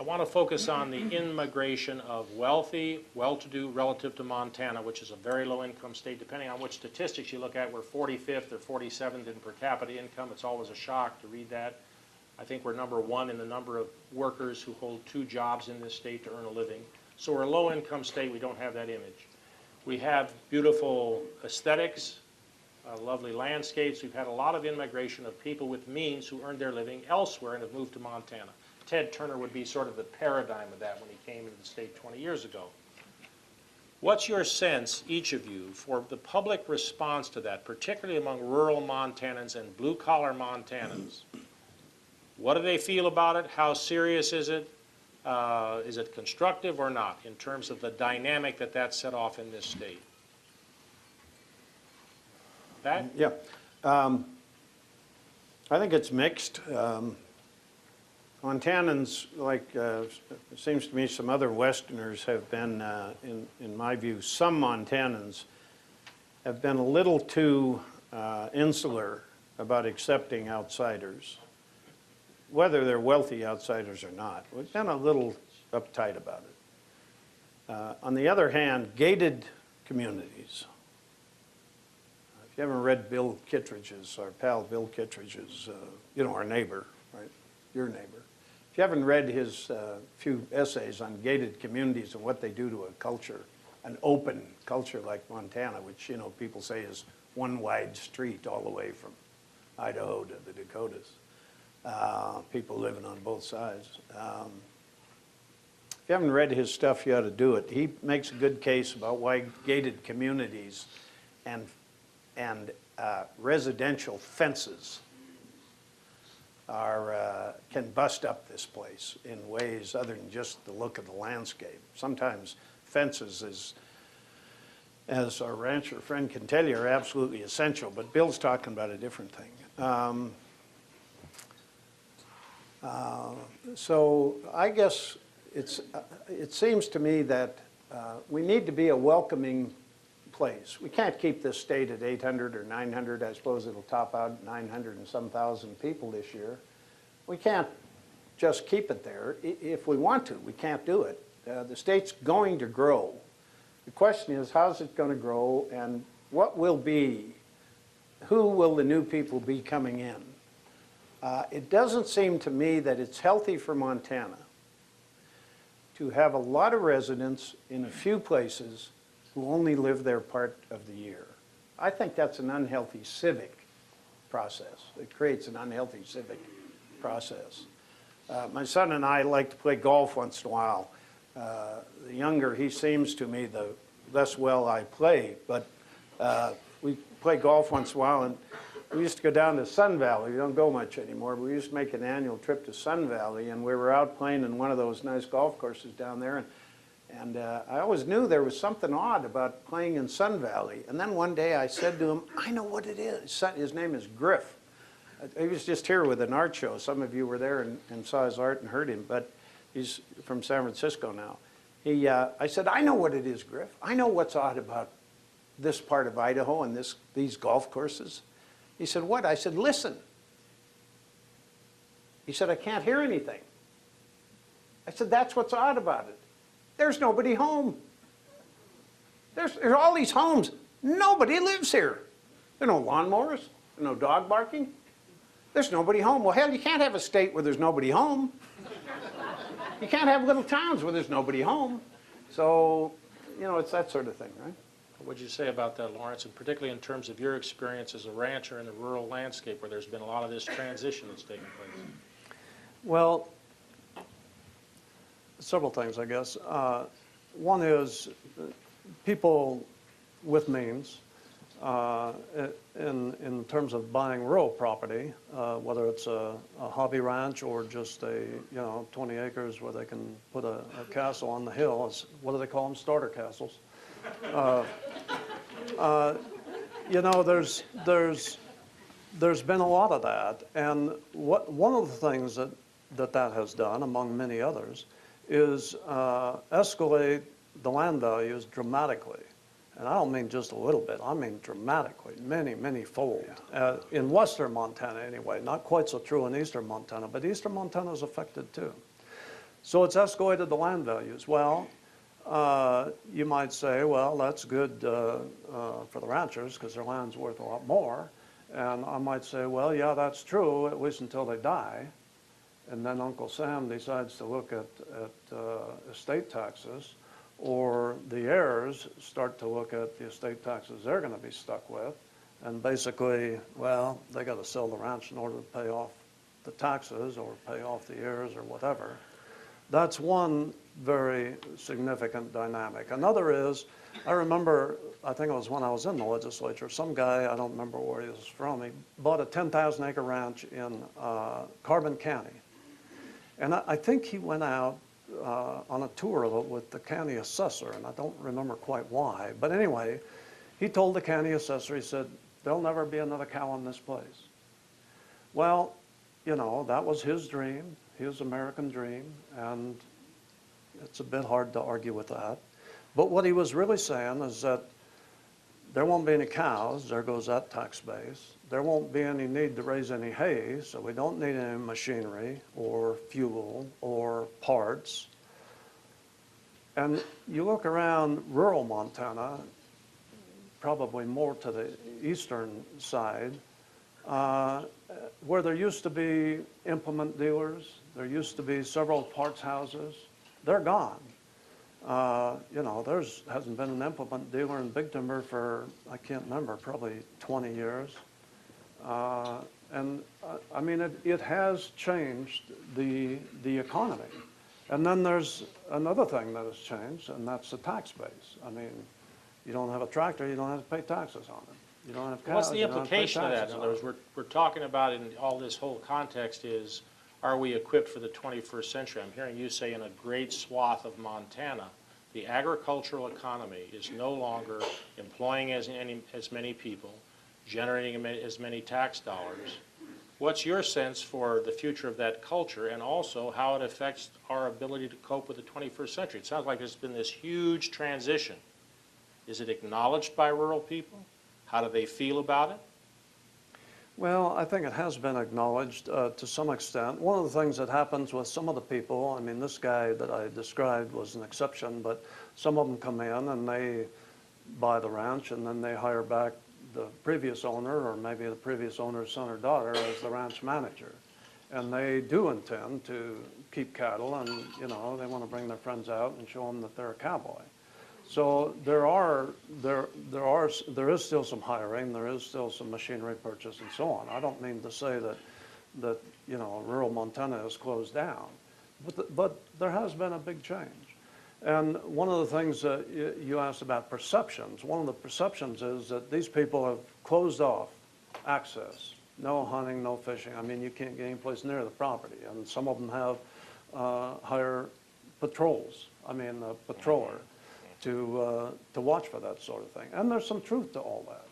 want to focus on the immigration of wealthy, well-to-do relative to Montana, which is a very low-income state. Depending on which statistics you look at, we're 45th or 47th in per capita income. It's always a shock to read that. I think we're #1 in the number of workers who hold 2 jobs in this state to earn a living. So we're a low-income state. We don't have that image. We have beautiful aesthetics, lovely landscapes. We've had a lot of immigration of people with means who earned their living elsewhere and have moved to Montana. Ted Turner would be sort of the paradigm of that when he came into the state 20 years ago. What's your sense, each of you, for the public response to that, particularly among rural Montanans and blue-collar Montanans? What do they feel about it? How serious is it? Is it constructive or not in terms of the dynamic that that set off in this state? Pat? Yeah. I think it's mixed. Montanans, like it seems to me some other Westerners have been, in my view, some Montanans have been a little too insular about accepting outsiders, whether they're wealthy outsiders or not. We've been a little uptight about it. On the other hand, gated communities. If you haven't read Bill Kittredge's, our pal Bill Kittredge's, you know, our neighbor, right, your neighbor. If you haven't read his few essays on gated communities and what they do to a culture, an open culture like Montana, which, you know, people say is one wide street all the way from Idaho to the Dakotas. People living on both sides. If you haven't read his stuff, you ought to do it. He makes a good case about why gated communities and residential fences can bust up this place in ways other than just the look of the landscape. Sometimes fences, as our rancher friend can tell you, are absolutely essential, but Bill's talking about a different thing. So I guess it seems to me that we need to be a welcoming place. We can't keep this state at 800 or 900. I suppose it'll top out at 900 and some thousand people this year. We can't just keep it there. If we want to, we can't do it. The state's going to grow. The question is, how's it going to grow, and what will be, who will the new people be coming in? It doesn't seem to me that it's healthy for Montana to have a lot of residents in a few places who only live there part of the year. I think that's an unhealthy civic process. It creates an unhealthy civic process. My son and I like to play golf once in a while. The younger he seems to me, the less well I play, but we play golf once in a while, and we used to go down to Sun Valley. We don't go much anymore, but we used to make an annual trip to Sun Valley, and we were out playing in one of those nice golf courses down there, and I always knew there was something odd about playing in Sun Valley. And then one day I said to him, I know what it is. His name is Griff. He was just here with an art show. Some of you were there and saw his art and heard him, but he's from San Francisco now. I said, I know what it is, Griff. I know what's odd about this part of Idaho and these golf courses. He said, what? I said, listen. He said, I can't hear anything. I said, that's what's odd about it. There's nobody home. There's all these homes. Nobody lives here. There are no lawnmowers. There are no dog barking. There's nobody home. Well, hell, you can't have a state where there's nobody home. You can't have little towns where there's nobody home. So, you know, it's that sort of thing, right? What would you say about that, Lawrence, and particularly in terms of your experience as a rancher in the rural landscape where there's been a lot of this transition that's taken place? Well, several things, I guess. One is people with means, in terms of buying rural property, whether it's a hobby ranch or just 20 acres where they can put a castle on the hill. What do they call them? Starter castles. You know, there's been a lot of that, and one of the things that has done, among many others, is escalate the land values dramatically. And I don't mean just a little bit, I mean dramatically, many fold. Yeah. In western Montana anyway, not quite so true in eastern Montana, but eastern Montana is affected too. So it's escalated the land values. Well, you might say, well, that's good for the ranchers because their land's worth a lot more. And I might say, well, yeah, that's true, at least until they die. And then Uncle Sam decides to look at estate taxes, or the heirs start to look at the estate taxes they're going to be stuck with. And basically, well, they got to sell the ranch in order to pay off the taxes or pay off the heirs or whatever. That's one very significant dynamic. Another is, I remember, I think it was when I was in the legislature, some guy, I don't remember where he was from, he bought a 10,000 acre ranch in Carbon County. And I think he went out on a tour of it with the county assessor, and I don't remember quite why. But anyway, he told the county assessor, he said, there'll never be another cow in this place. Well, you know, that was his dream, his American dream, and it's a bit hard to argue with that. But what he was really saying is that there won't be any cows, there goes that tax base. There won't be any need to raise any hay, so we don't need any machinery or fuel or parts. And you look around rural Montana, probably more to the eastern side, where there used to be implement dealers, there used to be several parts houses, they're gone. You know, hasn't been an implement dealer in Big Timber for, I can't remember, probably 20 years. And I mean, it has changed the economy. And then there's another thing that has changed, and that's the tax base. I mean, you don't have a tractor, you don't have to pay taxes on it. You don't have cows, What's the you don't have to pay implication of that? taxes In on other it. words, we're talking about in all this whole context is, are we equipped for the 21st century? I'm hearing you say in a great swath of Montana, the agricultural economy is no longer employing as many people, generating as many tax dollars. What's your sense for the future of that culture, and also how it affects our ability to cope with the 21st century? It sounds like there's been this huge transition. Is it acknowledged by rural people? How do they feel about it? Well, I think it has been acknowledged to some extent. One of the things that happens with some of the people, I mean, this guy that I described was an exception, but some of them come in and they buy the ranch and then they hire back the previous owner or maybe the previous owner's son or daughter as the ranch manager. And they do intend to keep cattle and, you know, they want to bring their friends out and show them that they're a cowboy. So there is still some hiring, there is still some machinery purchase and so on. I don't mean to say that you know, rural Montana is closed down, but there has been a big change. And one of the things that you asked about perceptions, one of the perceptions is that these people have closed off access. No hunting, no fishing. I mean, you can't get any place near the property. And some of them have hire patrols, I mean, a patroller to watch for that sort of thing. And there's some truth to all that.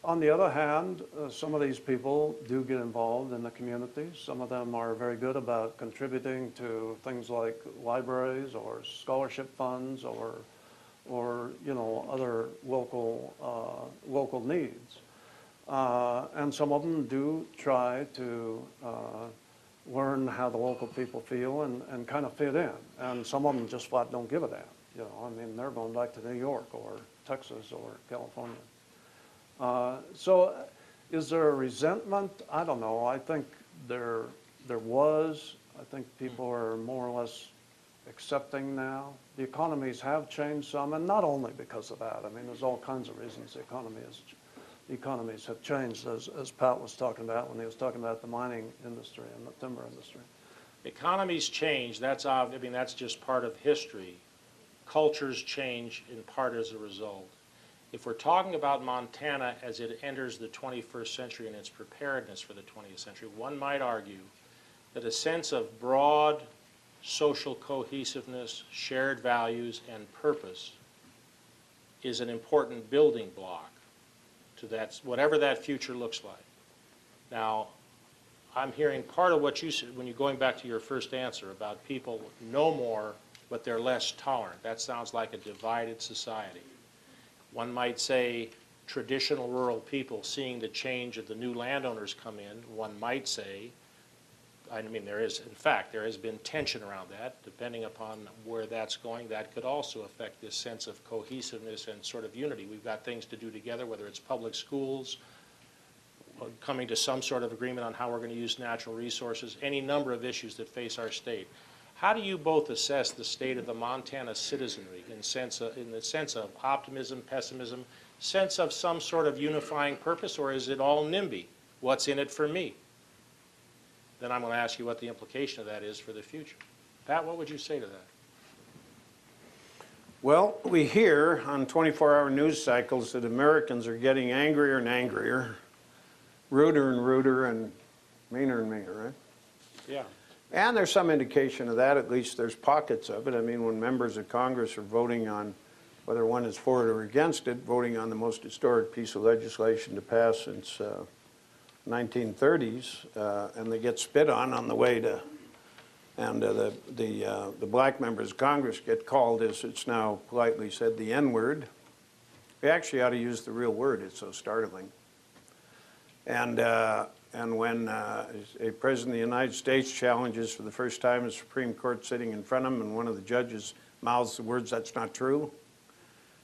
On the other hand, some of these people do get involved in the community. Some of them are very good about contributing to things like libraries or scholarship funds or you know, other local needs. And some of them do try to learn how the local people feel and kind of fit in. And some of them just flat don't give a damn. You know, I mean, they're going back to New York or Texas or California. So is there a resentment? I don't know. I think there was. I think people are more or less accepting now. The economies have changed some, and not only because of that. I mean, there's all kinds of reasons the economies have changed, as Pat was talking about when he was talking about the mining industry and the timber industry. Economies change. That's I mean, that's just part of history. Cultures change in part as a result. If we're talking about Montana as it enters the 21st century and its preparedness for the 20th century, one might argue that a sense of broad social cohesiveness, shared values, and purpose is an important building block to that, whatever that future looks like. Now, I'm hearing part of what you said when you're going back to your first answer about people know more, but they're less tolerant. That sounds like a divided society. One might say traditional rural people seeing the change of the new landowners come in, one might say I mean, there is, in fact, there has been tension around that. Depending upon where that's going, that could also affect this sense of cohesiveness and sort of unity. We've got things to do together, whether it's public schools, coming to some sort of agreement on how we're going to use natural resources, any number of issues that face our state. How do you both assess the state of the Montana citizenry in the sense of optimism, pessimism, sense of some sort of unifying purpose, or is it all NIMBY? What's in it for me? Then I'm going to ask you what the implication of that is for the future. Pat, what would you say to that? Well, we hear on 24-hour news cycles that Americans are getting angrier and angrier, ruder and ruder, and meaner, right? Yeah. And there's some indication of that, at least there's pockets of it. I mean, when members of Congress are voting on whether one is for it or against it, voting on the most historic piece of legislation to pass since 1930s, and they get spit on the way to, and the black members of Congress get called, as it's now politely said, the N-word. We actually ought to use the real word, it's so startling. And when a president of the United States challenges for the first time a Supreme Court sitting in front of him and one of the judges mouths the words, "That's not true,"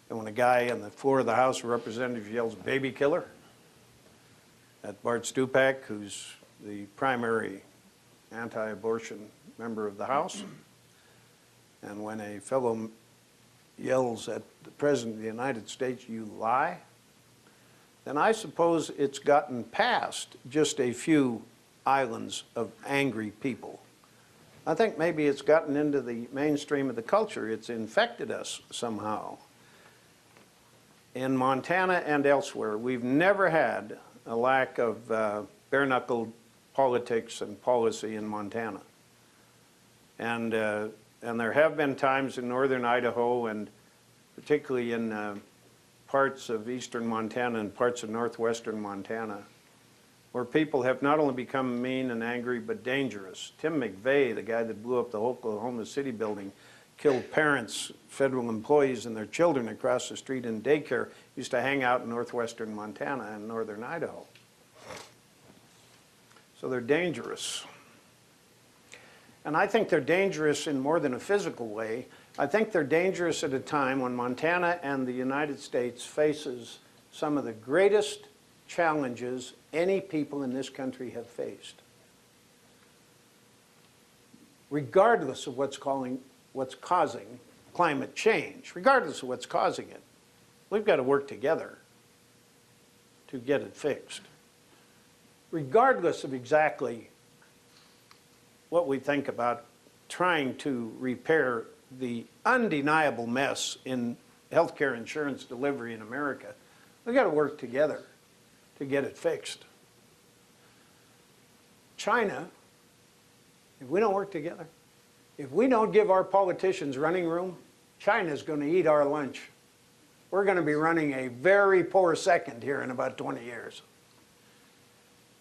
and when a guy on the floor of the House of Representatives yells, "Baby killer," at Bart Stupak, who's the primary anti-abortion member of the House, and when a fellow yells at the President of the United States, "You lie," then I suppose it's gotten past just a few islands of angry people. I think maybe it's gotten into the mainstream of the culture. It's infected us somehow. In Montana and elsewhere, we've never had a lack of bare-knuckled politics and policy in Montana. And there have been times in northern Idaho and particularly in parts of eastern Montana and parts of northwestern Montana, where people have not only become mean and angry, but dangerous. Tim McVeigh, the guy that blew up the Oklahoma City building, killed parents, federal employees, and their children across the street in daycare, used to hang out in northwestern Montana and northern Idaho. So they're dangerous. And I think they're dangerous in more than a physical way. I think they're dangerous at a time when Montana and the United States faces some of the greatest challenges any people in this country have faced. Regardless of what's causing climate change, regardless of what's causing it, we've got to work together to get it fixed. Regardless of exactly what we think about trying to repair the undeniable mess in healthcare insurance delivery in America, we've got to work together to get it fixed. China, if we don't work together, if we don't give our politicians running room, China's going to eat our lunch. We're going to be running a very poor second here in about 20 years.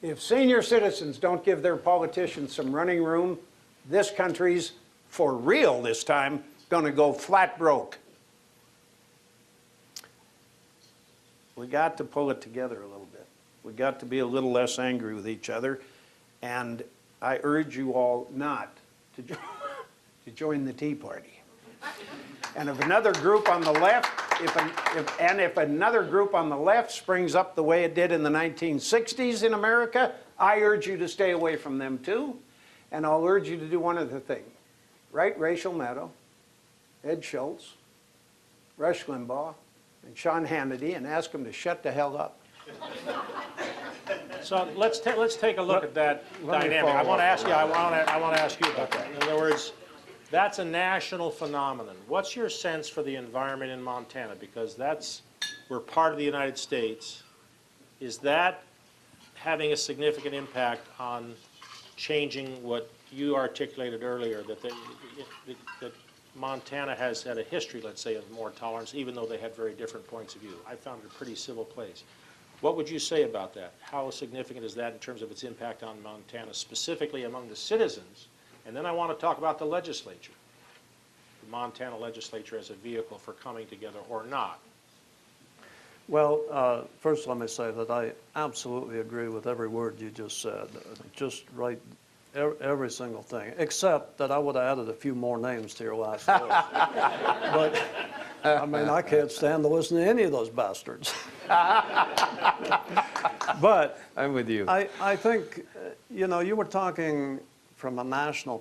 If senior citizens don't give their politicians some running room, this country's, for real this time, going to go flat broke. We got to pull it together a little bit. We got to be a little less angry with each other, and I urge you all not to join the Tea Party. And if another group on the left, if another group on the left springs up the way it did in the 1960s in America, I urge you to stay away from them too. And I'll urge you to do one other thing. Write Rachel Maddow, Ed Schultz, Rush Limbaugh, and Sean Hannity and ask them to shut the hell up. So let's take a look at that dynamic. I want to ask you. I want to ask you about that. In other words, that's a national phenomenon. What's your sense for the environment in Montana? Because we're part of the United States. Is that having a significant impact on changing what you articulated earlier, that Montana has had a history, let's say, of more tolerance, even though they had very different points of view? I found it a pretty civil place. What would you say about that? How significant is that in terms of its impact on Montana, specifically among the citizens? And then I want to talk about the legislature, the Montana legislature as a vehicle for coming together or not. Well, first let me say that I absolutely agree with every word you just said. Just right every single thing, except that I would have added a few more names to your last list. But, I mean, I can't stand to listen to any of those bastards. But I'm with you. I think, you know, you were talking from a national